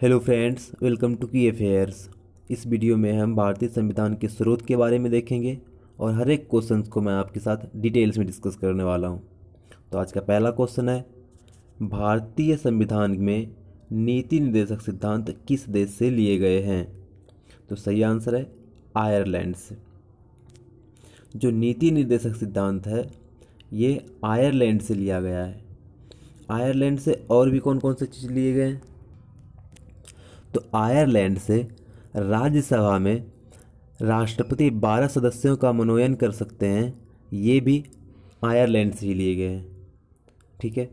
Hello friends, welcome to की affairs. इस video में हम भारतीय संविधान के स्रोत के बारे में देखेंगे और हर एक क्वेश्चन को मैं आपके साथ डिटेल्स में डिस्कस करने वाला हूं। तो आज का पहला क्वेश्चन है, भारतीय संविधान में नीति निर्देशक सिद्धांत किस देश से लिए गए हैं? तो सही आंसर है आयरलैंड से। जो नीति निर्देशक सिद्धांत है ये आयरलैंड से लिया गया है। आयरलैंड से और भी कौन कौन से चीज़ लिए गए हैं? तो आयरलैंड से राज्यसभा में राष्ट्रपति 12 सदस्यों का मनोनयन कर सकते हैं, ये भी आयरलैंड से ही लिए गए हैं। ठीक है,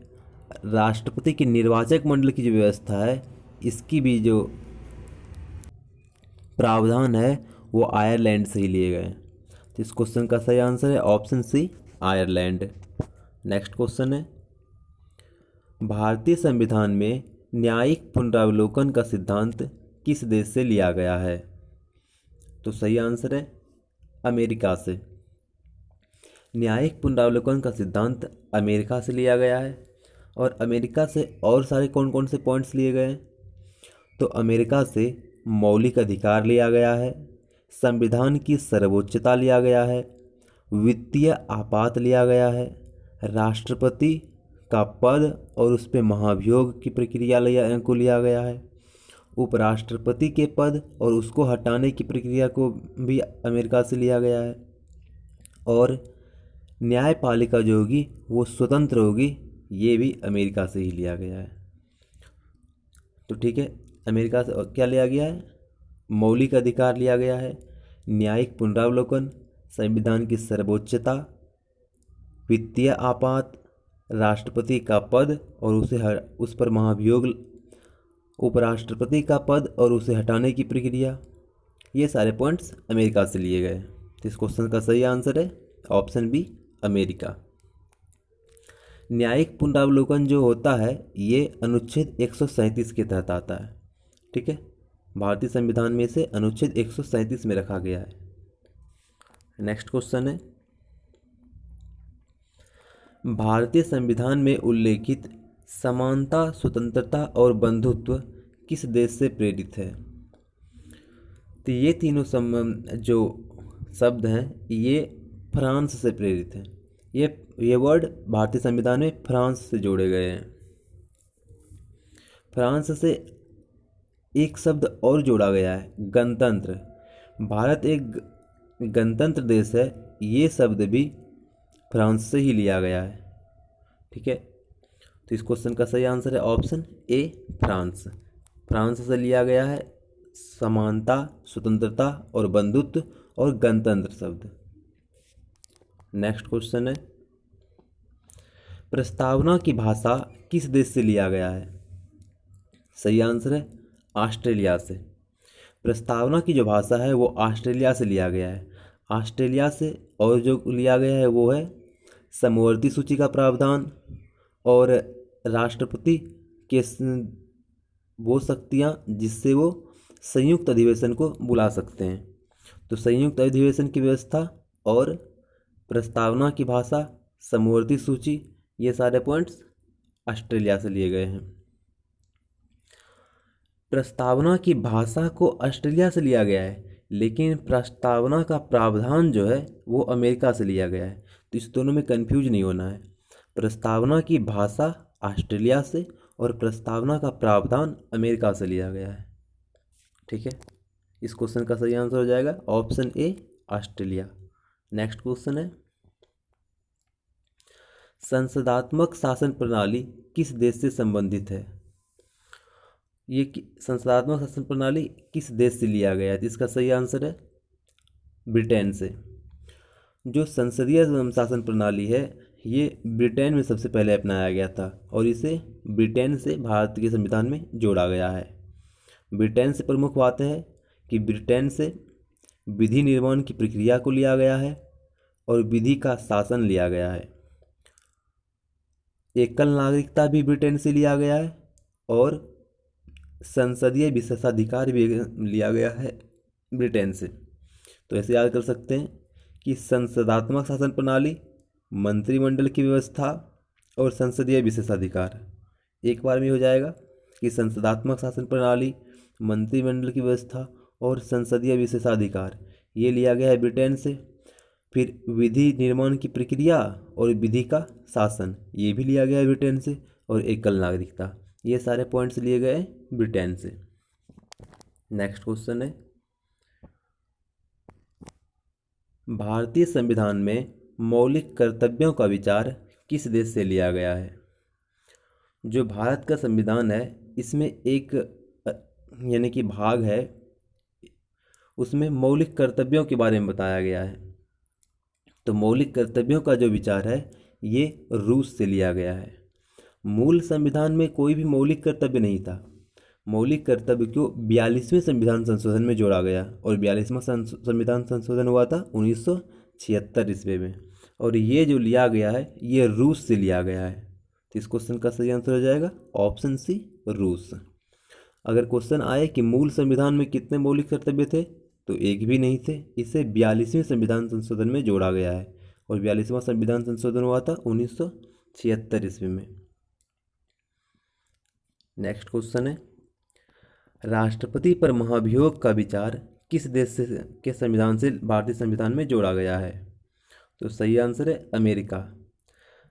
राष्ट्रपति के निर्वाचक मंडल की जो व्यवस्था है इसकी भी जो प्रावधान है वो आयरलैंड से ही लिए गए हैं। तो इस क्वेश्चन का सही आंसर है option C, Ireland. Next question है, भारतीय संविधान में न्यायिक पुनरावलोकन का सिद्धांत किस देश से लिया गया है? तो सही आंसर है अमेरिका से। न्यायिक पुनरावलोकन का सिद्धांत अमेरिका से लिया गया है। और अमेरिका से और सारे कौन कौन से पॉइंट्स लिए गए हैं? तो अमेरिका से मौलिक अधिकार लिया गया है, संविधान की सर्वोच्चता लिया गया है, वित्तीय आपात लिया गया है, राष्ट्रपति का पद और उस पर महाभियोग की प्रक्रिया लिया गया है, उपराष्ट्रपति के पद और उसको हटाने की प्रक्रिया को भी अमेरिका से लिया गया है, और न्यायपालिका जो होगी वो स्वतंत्र होगी, ये भी अमेरिका से ही लिया गया है। तो ठीक है, अमेरिका से क्या लिया गया है? मौलिक अधिकार लिया गया है, न्यायिक पुनरावलोकन, संविधान की सर्वोच्चता, वित्तीय आपात, राष्ट्रपति का पद और उस पर महाभियोग, उपराष्ट्रपति का पद और उसे हटाने की प्रक्रिया, ये सारे पॉइंट्स अमेरिका से लिए गए। तो इस क्वेश्चन का सही आंसर है ऑप्शन बी, अमेरिका। न्यायिक पुनरावलोकन जो होता है ये अनुच्छेद 137 के तहत आता है। ठीक है, भारतीय संविधान में से अनुच्छेद 137 में रखा गया है। नेक्स्ट क्वेश्चन है, भारतीय संविधान में उल्लेखित समानता, स्वतंत्रता और बंधुत्व किस देश से प्रेरित है? तो ये तीनों जो शब्द हैं ये फ्रांस से प्रेरित हैं। ये वर्ड भारतीय संविधान में फ्रांस से जोड़े गए हैं। फ्रांस से एक शब्द और जोड़ा गया है, गणतंत्र। भारत एक गणतंत्र देश है, ये शब्द भी फ्रांस से ही लिया गया है। ठीक है, तो इस क्वेश्चन का सही आंसर है ऑप्शन ए, फ्रांस। फ्रांस से लिया गया है समानता, स्वतंत्रता और बंधुत्व और गणतंत्र शब्द। नेक्स्ट क्वेश्चन है, प्रस्तावना की भाषा किस देश से लिया गया है? सही आंसर है ऑस्ट्रेलिया से। प्रस्तावना की जो भाषा है वो ऑस्ट्रेलिया से लिया गया है। ऑस्ट्रेलिया से और जो लिया गया है वो है समवर्ती सूची का प्रावधान और राष्ट्रपति के वो शक्तियाँ जिससे वो संयुक्त अधिवेशन को बुला सकते हैं। तो संयुक्त अधिवेशन की व्यवस्था और प्रस्तावना की भाषा, समवर्ती सूची, ये सारे पॉइंट्स ऑस्ट्रेलिया से लिए गए हैं। प्रस्तावना की भाषा को ऑस्ट्रेलिया से लिया गया है, लेकिन प्रस्तावना का प्रावधान जो है वो अमेरिका से लिया गया है। तो इस दोनों में कंफ्यूज नहीं होना है। प्रस्तावना की भाषा ऑस्ट्रेलिया से और प्रस्तावना का प्रावधान अमेरिका से लिया गया है। ठीक है, इस क्वेश्चन का सही आंसर हो जाएगा option A, Australia. Next question है, संसदात्मक शासन प्रणाली किस देश से संबंधित है? ये संसदात्मक शासन प्रणाली किस देश से लिया गया है? इसका सही आंसर है ब्रिटेन से। जो संसदीय शासन प्रणाली है ये ब्रिटेन में सबसे पहले अपनाया गया था और इसे ब्रिटेन से भारत के संविधान में जोड़ा गया है। ब्रिटेन से प्रमुख बातें हैं कि ब्रिटेन से विधि निर्माण की प्रक्रिया को लिया गया है और विधि का शासन लिया गया है। एकल नागरिकता भी ब्रिटेन से लिया गया है और संसदीय विशेषाधिकार भी लिया गया है ब्रिटेन से। तो ऐसे याद कर सकते हैं कि संसदात्मक शासन प्रणाली, मंत्रिमंडल की व्यवस्था और संसदीय विशेषाधिकार एक बार में हो जाएगा। कि संसदात्मक शासन प्रणाली, मंत्रिमंडल की व्यवस्था और संसदीय विशेषाधिकार, ये लिया गया है ब्रिटेन से। फिर विधि निर्माण की प्रक्रिया और विधि का शासन, ये भी लिया गया है ब्रिटेन से। और एकल नागरिकता, ये सारे पॉइंट्स लिए गए ब्रिटेन से। नेक्स्ट क्वेश्चन है, भारतीय संविधान में मौलिक कर्तव्यों का विचार किस देश से लिया गया है? जो भारत का संविधान है, इसमें एक यानी कि भाग है, उसमें मौलिक कर्तव्यों के बारे में बताया गया है। तो मौलिक कर्तव्यों का जो विचार है, ये रूस से लिया गया है। मूल संविधान में कोई भी मौलिक कर्तव्य नहीं था। मौलिक कर्तव्य को 42वें संविधान संशोधन में जोड़ा गया, और 42वां संविधान संशोधन हुआ था 1976 ईस्वी में। और ये जो लिया गया है, ये रूस से लिया गया है। तो इस क्वेश्चन का सही आंसर हो जाएगा ऑप्शन सी, रूस। अगर क्वेश्चन आए कि मूल संविधान में कितने मौलिक कर्तव्य थे, तो एक भी नहीं थे। इसे 42वें संविधान संशोधन में जोड़ा गया है, और 42वां संविधान संशोधन हुआ था 1976 ईस्वी में। नेक्स्ट क्वेश्चन है, राष्ट्रपति पर महाभियोग का विचार किस देश से के संविधान से भारतीय संविधान में जोड़ा गया है? तो सही आंसर है अमेरिका।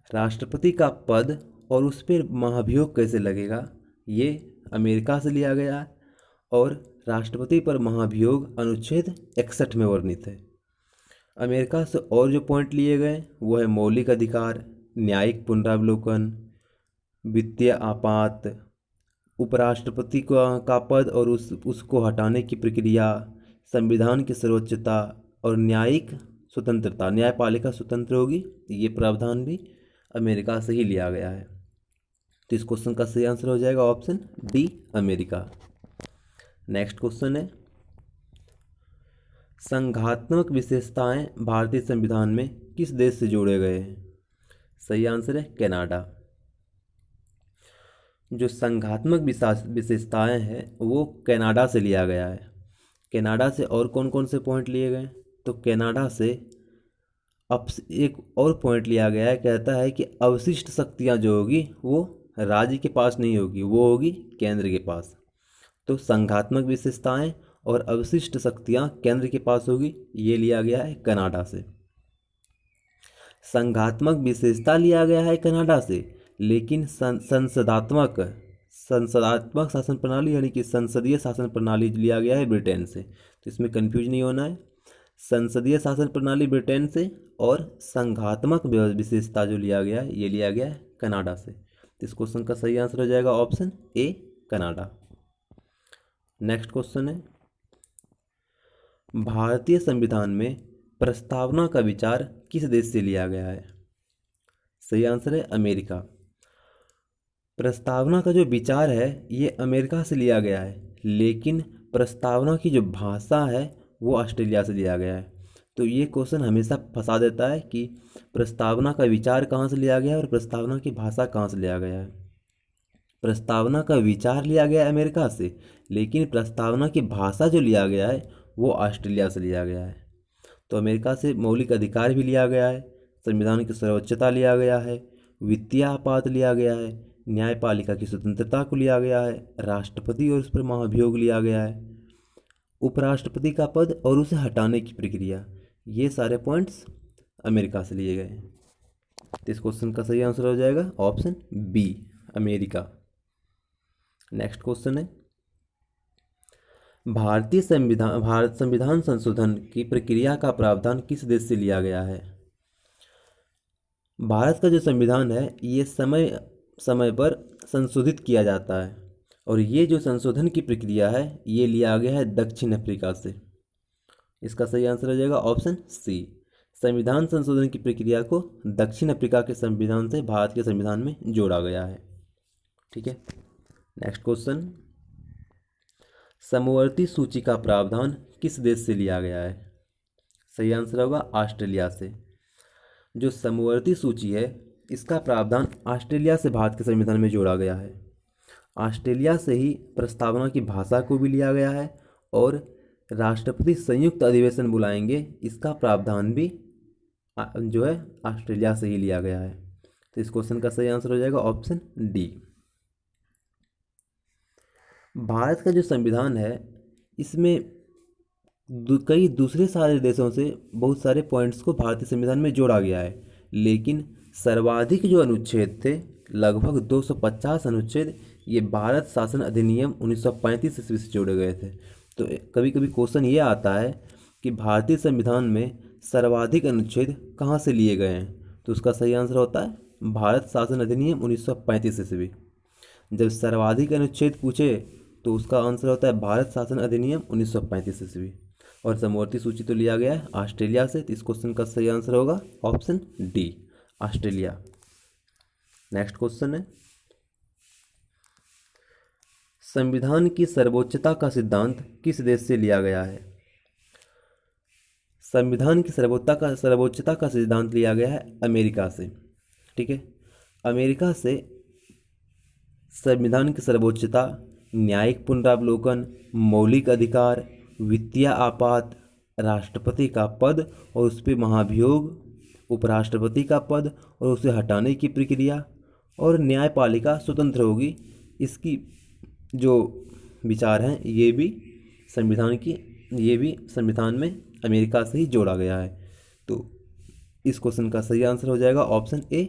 राष्ट्रपति का पद और उस पर महाभियोग कैसे लगेगा, ये अमेरिका से लिया गया है। और राष्ट्रपति पर महाभियोग अनुच्छेद 61 में वर्णित है। अमेरिका से और जो पॉइंट लिए गए वो है मौलिक अधिकार, न्यायिक पुनरावलोकन, वित्तीय आपात, उपराष्ट्रपति का पद और उसको हटाने की प्रक्रिया, संविधान की सर्वोच्चता और न्यायिक स्वतंत्रता, न्यायपालिका स्वतंत्र होगी, ये प्रावधान भी अमेरिका से ही लिया गया है। तो इस क्वेश्चन का सही आंसर हो जाएगा option D, America. Next question है, संघात्मक विशेषताएं भारतीय संविधान में किस देश से जोड़े गए हैं? सही आंसर है कनाडा। जो संघात्मक विशेषताएं हैं वो कनाडा से लिया गया है। कनाडा से और कौन कौन से पॉइंट लिए गए? तो कनाडा से अब एक और पॉइंट लिया गया है, कहता है कि अवशिष्ट शक्तियां जो होगी वो राज्य के पास नहीं होगी, वो होगी केंद्र के पास। तो संघात्मक विशेषताएं और अवशिष्ट शक्तियां केंद्र के पास होगी, ये लिया गया है कनाडा से। संघात्मक विशेषता लिया गया है कनाडा से, लेकिन संसदात्मक शासन प्रणाली यानी कि संसदीय शासन प्रणाली लिया गया है ब्रिटेन से। तो इसमें कंफ्यूज नहीं होना है, संसदीय शासन प्रणाली ब्रिटेन से और संघात्मक विशेषता जो लिया गया है ये लिया गया है कनाडा से। तो इस क्वेश्चन का सही आंसर हो जाएगा option A, Canada. Next question है, भारतीय संविधान में प्रस्तावना का विचार किस देश से लिया गया है? सही आंसर है अमेरिका। प्रस्तावना का जो विचार है ये अमेरिका से लिया गया है, लेकिन प्रस्तावना की जो भाषा है वो ऑस्ट्रेलिया से लिया गया है। तो ये क्वेश्चन हमेशा फंसा देता है कि प्रस्तावना का विचार कहाँ से लिया गया है और प्रस्तावना की भाषा कहाँ से लिया गया है। प्रस्तावना का विचार लिया गया है अमेरिका से, लेकिन प्रस्तावना की भाषा जो लिया गया है वो ऑस्ट्रेलिया से लिया गया है। तो अमेरिका से मौलिक अधिकार भी लिया गया है, संविधान की सर्वोच्चता लिया गया है, वित्तीय आपात लिया गया है, न्यायपालिका की स्वतंत्रता को लिया गया है, राष्ट्रपति और उस पर महाभियोग लिया गया है, उपराष्ट्रपति का पद और उसे हटाने की प्रक्रिया, ये सारे पॉइंट्स अमेरिका से लिए गए हैं। तो इस क्वेश्चन का सही आंसर हो जाएगा option B, America. Next question है, भारत संविधान संशोधन की प्रक्रिया का प्रावधान किस देश से लिया गया है? भारत का जो संविधान है ये समय समय पर संशोधित किया जाता है, और ये जो संशोधन की प्रक्रिया है ये लिया गया है दक्षिण अफ्रीका से। इसका सही आंसर हो जाएगा ऑप्शन सी, संविधान संशोधन की प्रक्रिया को दक्षिण अफ्रीका के संविधान से भारत के संविधान में जोड़ा गया है। ठीक है। नेक्स्ट क्वेश्चन, समवर्ती सूची का प्रावधान किस देश से लिया गया है? सही आंसर होगा ऑस्ट्रेलिया से। जो समवर्ती सूची है इसका प्रावधान ऑस्ट्रेलिया से भारत के संविधान में जोड़ा गया है। ऑस्ट्रेलिया से ही प्रस्तावना की भाषा को भी लिया गया है, और राष्ट्रपति संयुक्त अधिवेशन बुलाएंगे इसका प्रावधान भी जो है ऑस्ट्रेलिया से ही लिया गया है। तो इस क्वेश्चन का सही आंसर हो जाएगा ऑप्शन डी। भारत का जो संविधान है इसमें कई दूसरे सारे देशों से बहुत सारे पॉइंट्स को भारतीय संविधान में जोड़ा गया है, लेकिन सर्वाधिक जो अनुच्छेद थे, लगभग 250 अनुच्छेद, ये भारत शासन अधिनियम 1935 ईस्वी से जोड़े गए थे। तो कभी कभी क्वेश्चन ये आता है कि भारतीय संविधान में सर्वाधिक अनुच्छेद कहाँ से लिए गए हैं, तो उसका सही आंसर होता है भारत शासन अधिनियम 1935 ईस्वी। जब सर्वाधिक अनुच्छेद पूछे तो उसका आंसर होता है भारत शासन अधिनियम 1935 ईस्वी। और समवर्ती सूची तो लिया गया है ऑस्ट्रेलिया से, तो इस क्वेश्चन का सही आंसर होगा option D, Australia. Next question है, संविधान की सर्वोच्चता का सिद्धांत किस देश से लिया गया है? संविधान की सर्वोच्चता का सिद्धांत लिया गया है अमेरिका से। ठीक है, अमेरिका से संविधान की सर्वोच्चता न्यायिक पुनरावलोकन, मौलिक अधिकार, वित्तीय आपात, राष्ट्रपति का पद और उस पर महाभियोग, उपराष्ट्रपति का पद और उसे हटाने की प्रक्रिया, और न्यायपालिका स्वतंत्र होगी, इसकी जो विचार हैं ये भी संविधान में अमेरिका से ही जोड़ा गया है। तो इस क्वेश्चन का सही आंसर हो जाएगा ऑप्शन ए,